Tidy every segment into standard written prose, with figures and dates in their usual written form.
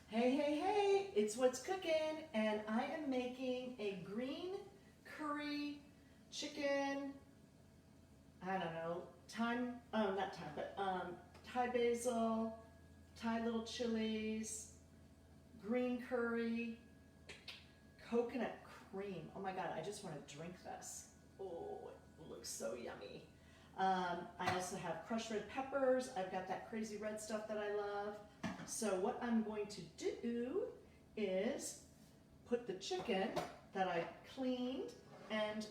Hey, hey, hey, it's What's Cooking, and I am making a green curry chicken, I don't know, not thyme, but Thai basil, Thai little chilies, green curry, coconut cream. Oh my God, I just want to drink this. Oh, it looks so yummy. I also have crushed red peppers. I've got that crazy red stuff that I love. So what I'm going to do is put the chicken that I cleaned and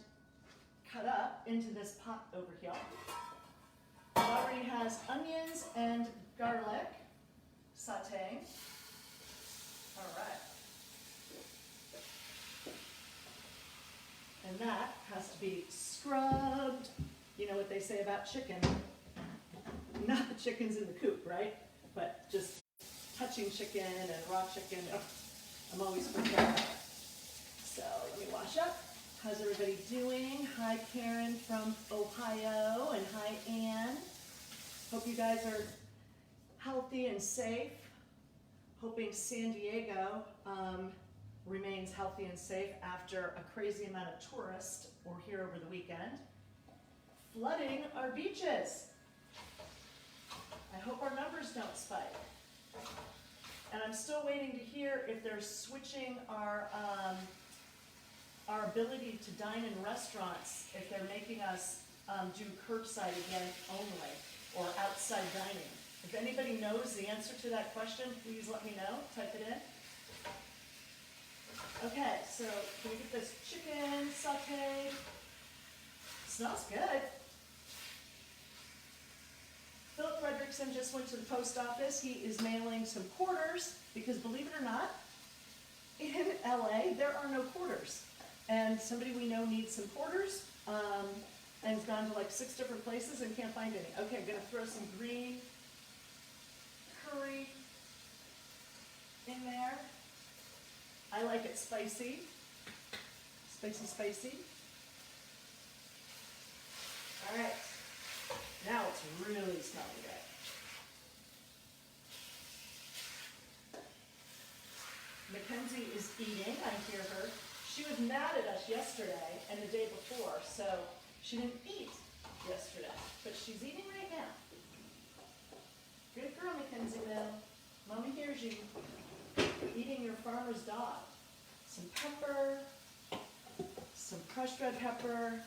cut up into this pot over here. It already has onions and garlic sauteing. All right. And that has to be scrubbed. You know what they say about chicken. Not the chickens in the coop, right? But just touching chicken and raw chicken. Oh, I'm always prepared. So let me wash up. How's everybody doing? Hi Karen from Ohio, and hi Ann. Hope you guys are healthy and safe. Hoping San Diego remains healthy and safe after a crazy amount of tourists were here over the weekend, flooding our beaches. I hope our numbers don't spike. And I'm still waiting to hear if they're switching our ability to dine in restaurants, if they're making us do curbside again only, or outside dining. If anybody knows the answer to that question, please let me know. Type it in. Okay, so can we get this chicken sauteed? Smells good. Philip Fredrickson just went to the post office. He is mailing some quarters because, believe it or not, in LA there are no quarters. And somebody we know needs some quarters and has gone to like 6 different places and can't find any. Okay, I'm going to throw some green curry in there. I like it spicy. Spicy, spicy. All right. Now it's really smelling good. Mackenzie is eating. I hear her. She was mad at us yesterday and the day before, so she didn't eat yesterday. But she's eating right now. Good girl, Mackenzie, though. Mommy hears you eating your farmer's dog. Some pepper, some crushed red pepper.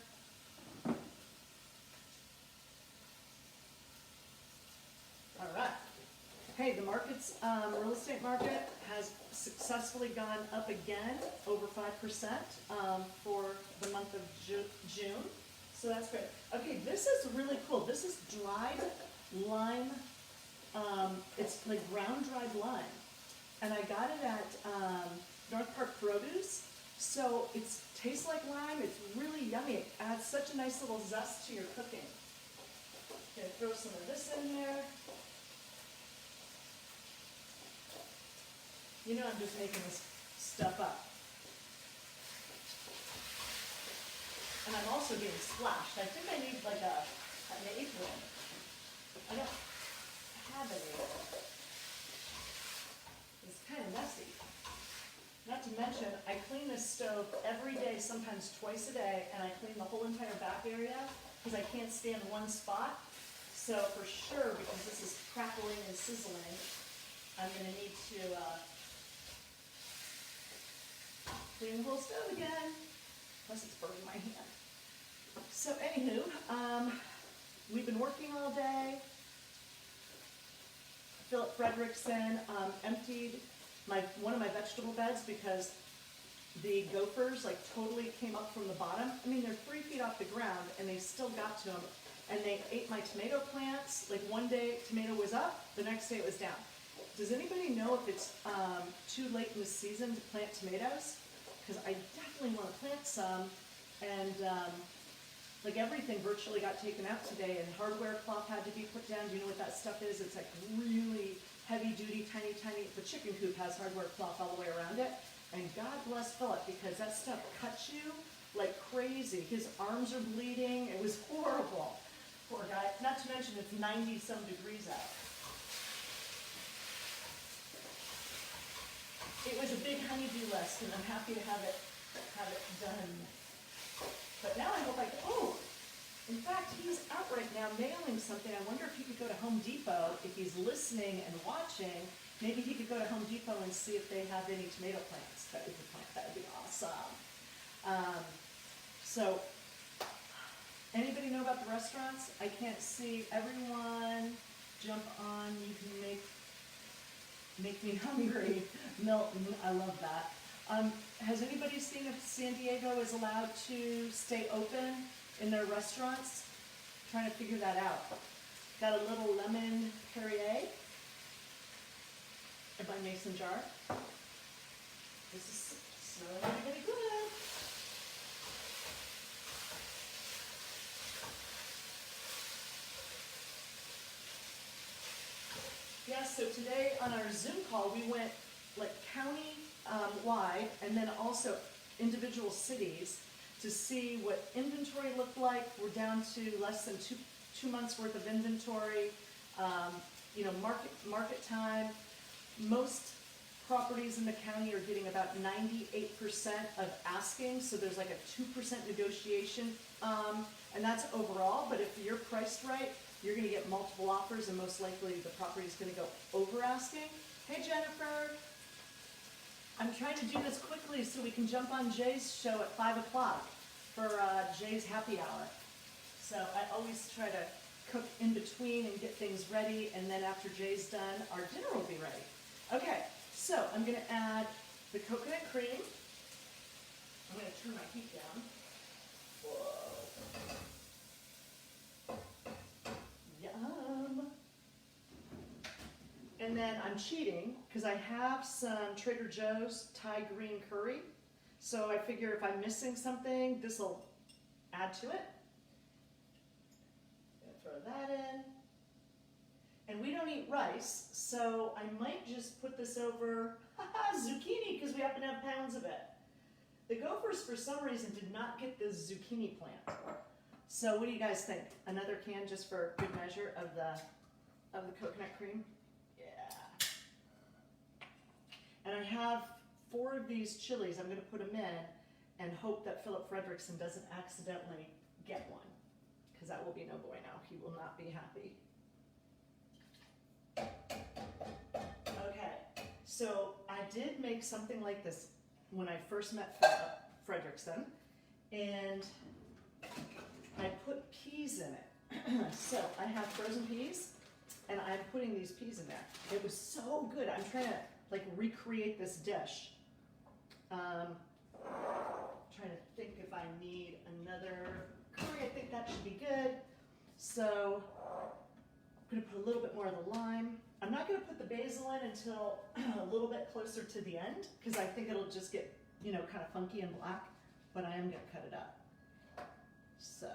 All right. Hey, the market's real estate market has successfully gone up again, over 5% for the month of June. So that's great. Okay, this is really cool. This is dried lime. It's like ground dried lime. And I got it at North Park Produce. So it tastes like lime. It's really yummy. It adds such a nice little zest to your cooking. Okay, throw some of this in there. You know I'm just making this stuff up. And I'm also getting splashed. I think I need like an apron. I don't have any. It's kind of messy. Not to mention, I clean this stove every day, sometimes twice a day, and I clean the whole entire back area because I can't stand one spot. So for sure, because this is crackling and sizzling, I'm going to need to clean the whole stove again. Plus it's burning my hand. So anywho, we've been working all day. Philip Fredrickson emptied one of my vegetable beds because the gophers like totally came up from the bottom. I mean, they're 3 feet off the ground and they still got to them. And they ate my tomato plants. Like one day tomato was up, the next day it was down. Does anybody know if it's too late in the season to plant tomatoes? Because I definitely want to plant some. And like everything virtually got taken out today, and hardware cloth had to be put down. Do you know what that stuff is? It's like really heavy duty, tiny, tiny. The chicken coop has hardware cloth all the way around it. And God bless Philip, because that stuff cuts you like crazy. His arms are bleeding. It was horrible. Poor guy. Not to mention it's 90-some degrees out. it was a big honeydew list, and I'm happy to have it done. But now I hope in fact, he's out right now mailing something. I wonder if he could go to Home Depot, if he's listening and watching, maybe he could go to Home Depot and see if they have any tomato plants that we could plant. That would be awesome. So, anybody know about the restaurants? I can't see. Everyone jump on. You can make me hungry. Milton, I love that. Has anybody seen if San Diego is allowed to stay open in their restaurants? Trying to figure that out. Got a little lemon Perrier in my mason jar. This is smelling really, really good. Yeah, so today on our Zoom call, we went like county wide and then also individual cities to see what inventory looked like. We're down to less than two months worth of inventory. Market time. Most properties in the county are getting about 98% of asking, so there's like a 2% negotiation, and that's overall. But if you're priced right, you're going to get multiple offers, and most likely the property is going to go over asking. Hey Jennifer, I'm trying to do this quickly so we can jump on Jay's show at 5 o'clock for Jay's happy hour. So I always try to cook in between and get things ready, and then after Jay's done, our dinner will be ready. Okay, so I'm going to add the coconut cream. I'm going to turn my heat down. Whoa. Yum. And then I'm cheating because I have some Trader Joe's Thai green curry. So I figure if I'm missing something, this will add to it. Throw that in. And we don't eat rice, so I might just put this over zucchini because we happen to have pounds of it. The Gophers, for some reason, did not get the zucchini plant. So what do you guys think? Another can just for good measure of the coconut cream? Yeah. And I have 4 of these chilies. I'm going to put them in and hope that Philip Fredrickson doesn't accidentally get one, because that will be no bueno. He will not be happy. Okay, so I did make something like this when I first met Philip Fredrickson, and I put peas in it. So I have frozen peas, and I'm putting these peas in there. It was so good. I'm trying to like recreate this dish. Trying to think if I need another curry. I think that should be good. So I'm going to put a little bit more of the lime. I'm not going to put the basil in until a little bit closer to the end because I think it'll just get, kind of funky and black, but I am going to cut it up. So,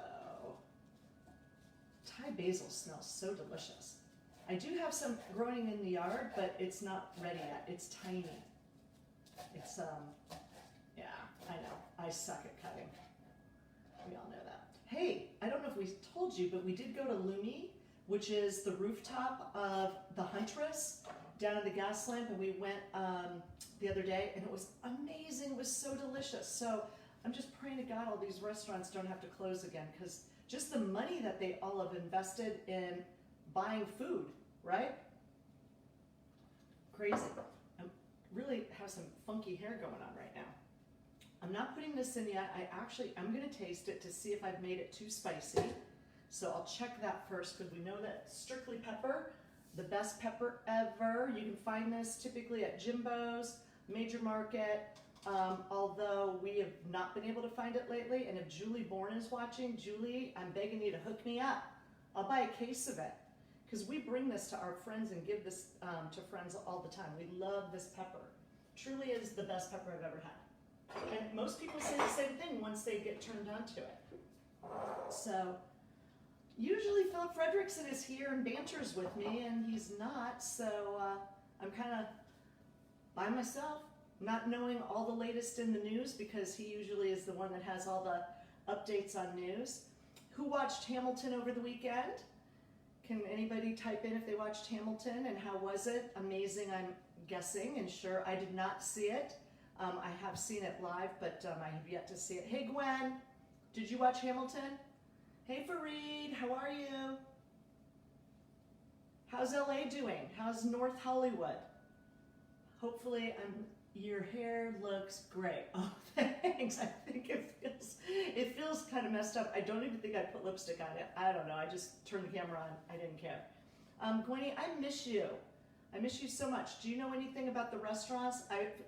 Thai basil smells so delicious. I do have some growing in the yard, but it's not ready yet. It's tiny. It's, yeah, I know. I suck at cutting. We all know that. Hey, I don't know if we told you, but we did go to Lumi, which is the rooftop of the Huntress down in the gas lamp, and we went the other day, and it was amazing. It was so delicious. So I'm just praying to God all these restaurants don't have to close again, because just the money that they all have invested in buying food, right? Crazy. I really have some funky hair going on right now. I'm not putting this in yet. I'm going to taste it to see if I've made it too spicy. So I'll check that first, because we know that strictly pepper, the best pepper ever. You can find this typically at Jimbo's, Major Market, although we have not been able to find it lately. And if Julie Bourne is watching, Julie, I'm begging you to hook me up. I'll buy a case of it, because we bring this to our friends and give this to friends all the time. We love this pepper. Truly is the best pepper I've ever had. And most people say the same thing once they get turned on to it. So usually Philip Fredrickson is here and banters with me, and he's not, so I'm kind of by myself, not knowing all the latest in the news, because he usually is the one that has all the updates on news. Who watched Hamilton over the weekend? Can anybody type in if they watched Hamilton and how was it? Amazing, I'm guessing, and sure, I did not see it. I have seen it live, but I have yet to see it. Hey Gwen, did you watch Hamilton? Hey Fareed, how are you? How's LA doing? How's North Hollywood? Hopefully your hair looks great. Oh, thanks. I think it feels kind of messed up. I don't even think I put lipstick on it. I don't know. I just turned the camera on. I didn't care. Gwenny, I miss you. I miss you so much. Do you know anything about the restaurants?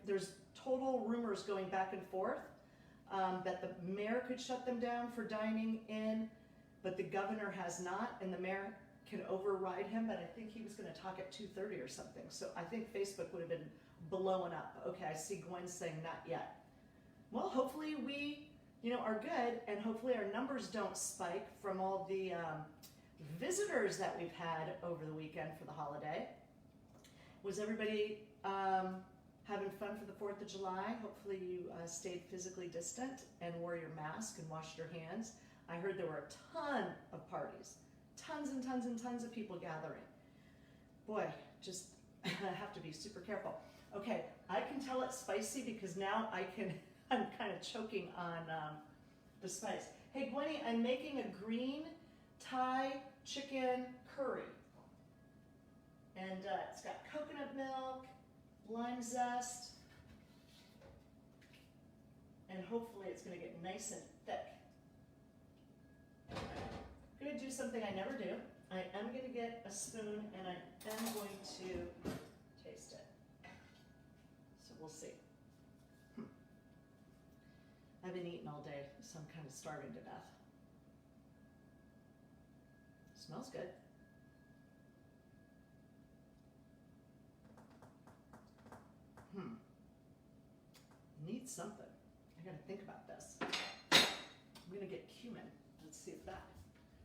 There's total rumors going back and forth that the mayor could shut them down for dining in, but the governor has not, and the mayor can override him, but I think he was going to talk at 2:30 or something. So I think Facebook would have been blowing up. Okay, I see Gwen saying not yet. Well, hopefully we, are good, and hopefully our numbers don't spike from all the visitors that we've had over the weekend for the holiday. Was everybody having fun for the 4th of July? Hopefully you stayed physically distant and wore your mask and washed your hands. I heard there were a ton of parties. Tons and tons and tons of people gathering. Boy, just have to be super careful. Okay, I can tell it's spicy because now I'm kind of choking on the spice. Hey Gwenny, I'm making a green Thai chicken curry. And it's got coconut milk, lime zest, and hopefully it's gonna get nice and thick. I'm going to do something I never do. I am going to get a spoon and I am going to taste it. So we'll see. I've been eating all day, so I'm kind of starving to death. Smells good. Need something. I got to think about this. I'm going to get cumin. Let's see if that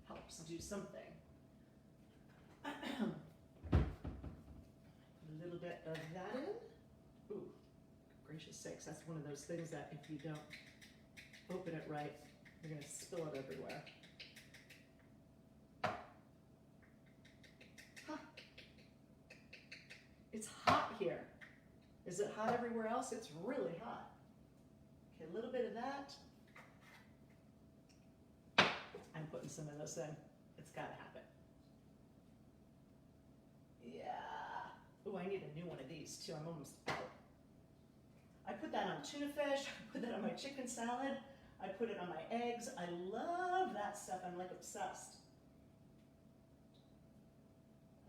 helps do something. Put a little bit of that in. Ooh, gracious sakes, that's one of those things that if you don't open it right, you're going to spill it everywhere. Huh. It's hot here. Is it hot everywhere else? It's really hot. Okay, a little bit of that. I'm putting some of this in. It's got to happen. Yeah. Ooh, I need a new one of these too. I'm almost out. I put that on tuna fish. I put that on my chicken salad. I put it on my eggs. I love that stuff. I'm like obsessed.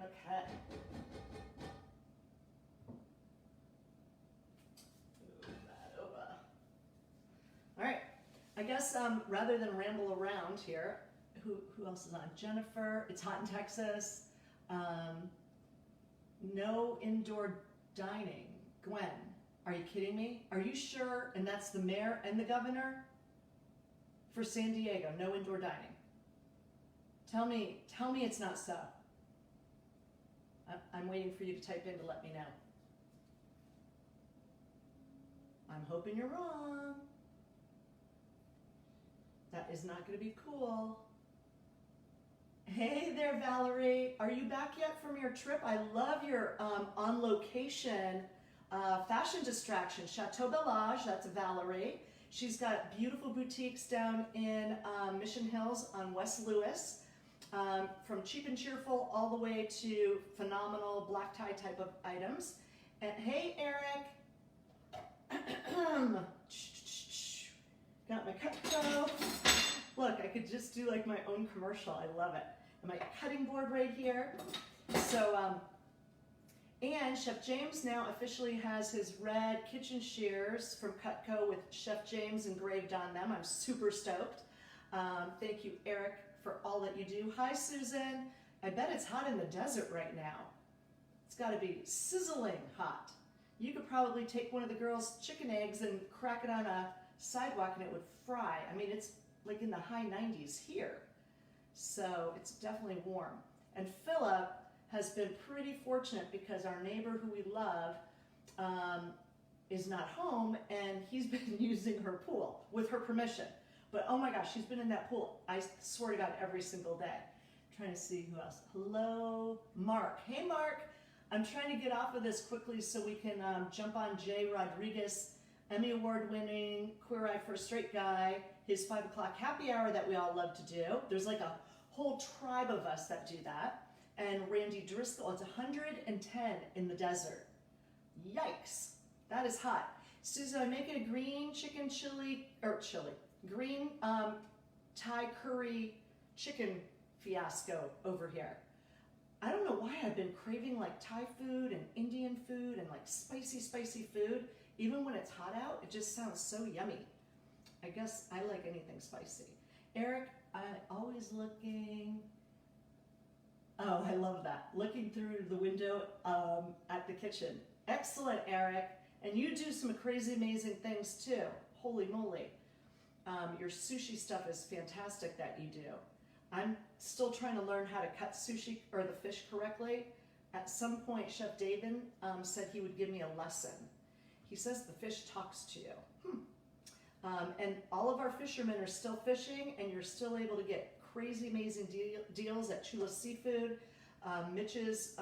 Okay. Move that over. All right. I guess rather than ramble around here, who else is on? Jennifer, it's hot in Texas. No indoor dining. Gwen, are you kidding me? Are you sure? And that's the mayor and the governor for San Diego, no indoor dining. Tell me it's not so. I'm waiting for you to type in to let me know. I'm hoping you're wrong. That is not going to be cool. Hey there, Valerie. Are you back yet from your trip? I love your on location fashion distraction. Chateau Bellage, that's Valerie. She's got beautiful boutiques down in Mission Hills on West Lewis. From cheap and cheerful all the way to phenomenal black tie type of items. And hey, Eric. Got my Cutco. Look, I could just do like my own commercial. I love it. And my cutting board right here. So, and Chef James now officially has his red kitchen shears from Cutco with Chef James engraved on them. I'm super stoked. Thank you, Eric, for all that you do. Hi, Susan. I bet it's hot in the desert right now. It's got to be sizzling hot. You could probably take one of the girls' chicken eggs and crack it on a sidewalk and it would fry. I mean, it's like in the high 90s here. So it's definitely warm. And Philip has been pretty fortunate because our neighbor who we love is not home and he's been using her pool with her permission. But oh my gosh, she's been in that pool, I swear to God, every single day. trying to see who else. Hello, Mark. Hey, Mark. I'm trying to get off of this quickly so we can jump on Jay Rodriguez, Emmy Award-winning Queer Eye for a Straight Guy, his 5 o'clock happy hour that we all love to do. There's like a whole tribe of us that do that. And Randy Driscoll, it's 110 in the desert. Yikes, that is hot. Susan, I'm making a green chicken green Thai curry chicken fiasco over here. I don't know why I've been craving like Thai food and Indian food and like spicy food. Even when it's hot out, it just sounds so yummy. I guess I like anything spicy. Eric, I'm always looking. Oh, I love that. Looking through the window at the kitchen. Excellent, Eric. And you do some crazy, amazing things too. Holy moly. Your sushi stuff is fantastic that you do. I'm still trying to learn how to cut sushi or the fish correctly. At some point, Chef David said he would give me a lesson. He says the fish talks to you. And all of our fishermen are still fishing, and you're still able to get crazy, amazing deals at Chula Seafood, Mitch's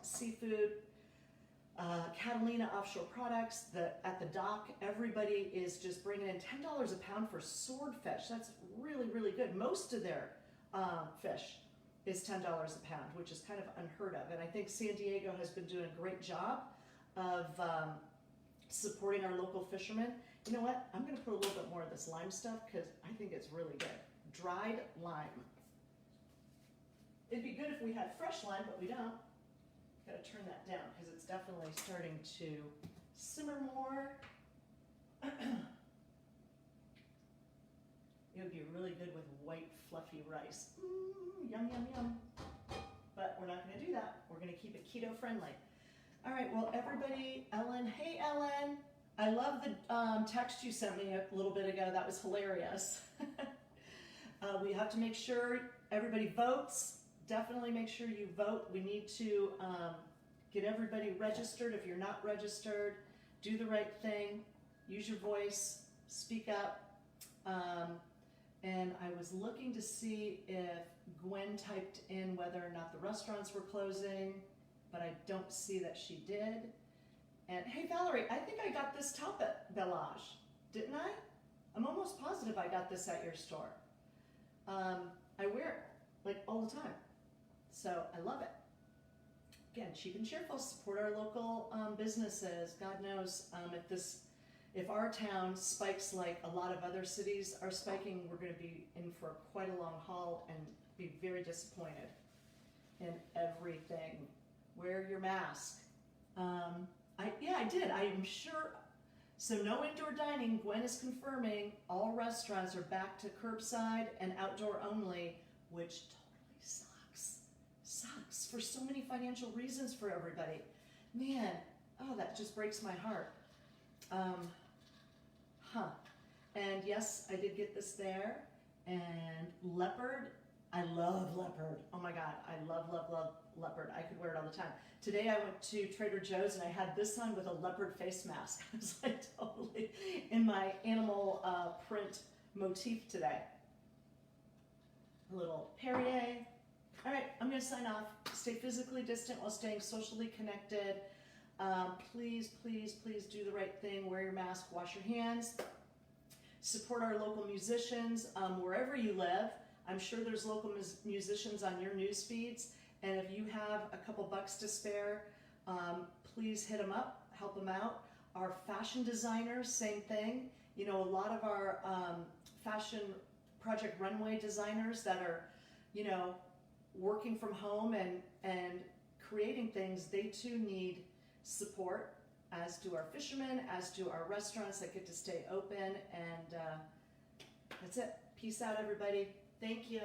Seafood, Catalina Offshore Products, at the dock. Everybody is just bringing in $10 a pound for swordfish. That's really, really good. Most of their fish is $10 a pound, which is kind of unheard of. And I think San Diego has been doing a great job of supporting our local fishermen. You know what? I'm going to put a little bit more of this lime stuff because I think it's really good. Dried lime. It'd be good if we had fresh lime, but we don't. Got to turn that down because it's definitely starting to simmer more. It would be really good with white, fluffy rice. Yum, yum, yum. But we're not going to do that. We're going to keep it keto friendly. All right, well, everybody, Ellen. Hey, Ellen. I love the text you sent me a little bit ago. That was hilarious. We have to make sure everybody votes. Definitely make sure you vote. We need to get everybody registered. If you're not registered, do the right thing. Use your voice. Speak up. And I was looking to see if Gwen typed in whether or not the restaurants were closing, but I don't see that she did. And hey, Valerie, I think I got this top at Bellage, didn't I? I'm almost positive I got this at your store. I wear it like all the time, so I love it. Again, cheap and cheerful. Support our local businesses. God knows if our town spikes like a lot of other cities are spiking, we're going to be in for quite a long haul and be very disappointed in everything. Wear your mask. I did. I am sure. So no indoor dining. Gwen is confirming all restaurants are back to curbside and outdoor only, which totally sucks. Sucks for so many financial reasons for everybody. Man, oh, that just breaks my heart. And yes, I did get this there. And leopard, I love leopard. Oh my God, I love leopard. I could wear it all the time. Today I went to Trader Joe's and I had this on with a leopard face mask. I was like totally in my animal print motif today. A little Perrier. All right, I'm gonna sign off. Stay physically distant while staying socially connected. Please, please, please do the right thing. Wear your mask, wash your hands. Support our local musicians wherever you live. I'm sure there's local musicians on your news feeds. And if you have a couple bucks to spare, please hit them up, help them out. Our fashion designers, same thing. You know, a lot of our fashion project runway designers that are, you know, working from home and creating things, they too need support, as do our fishermen, as do our restaurants that get to stay open. And that's it. Peace out, everybody. Thank you.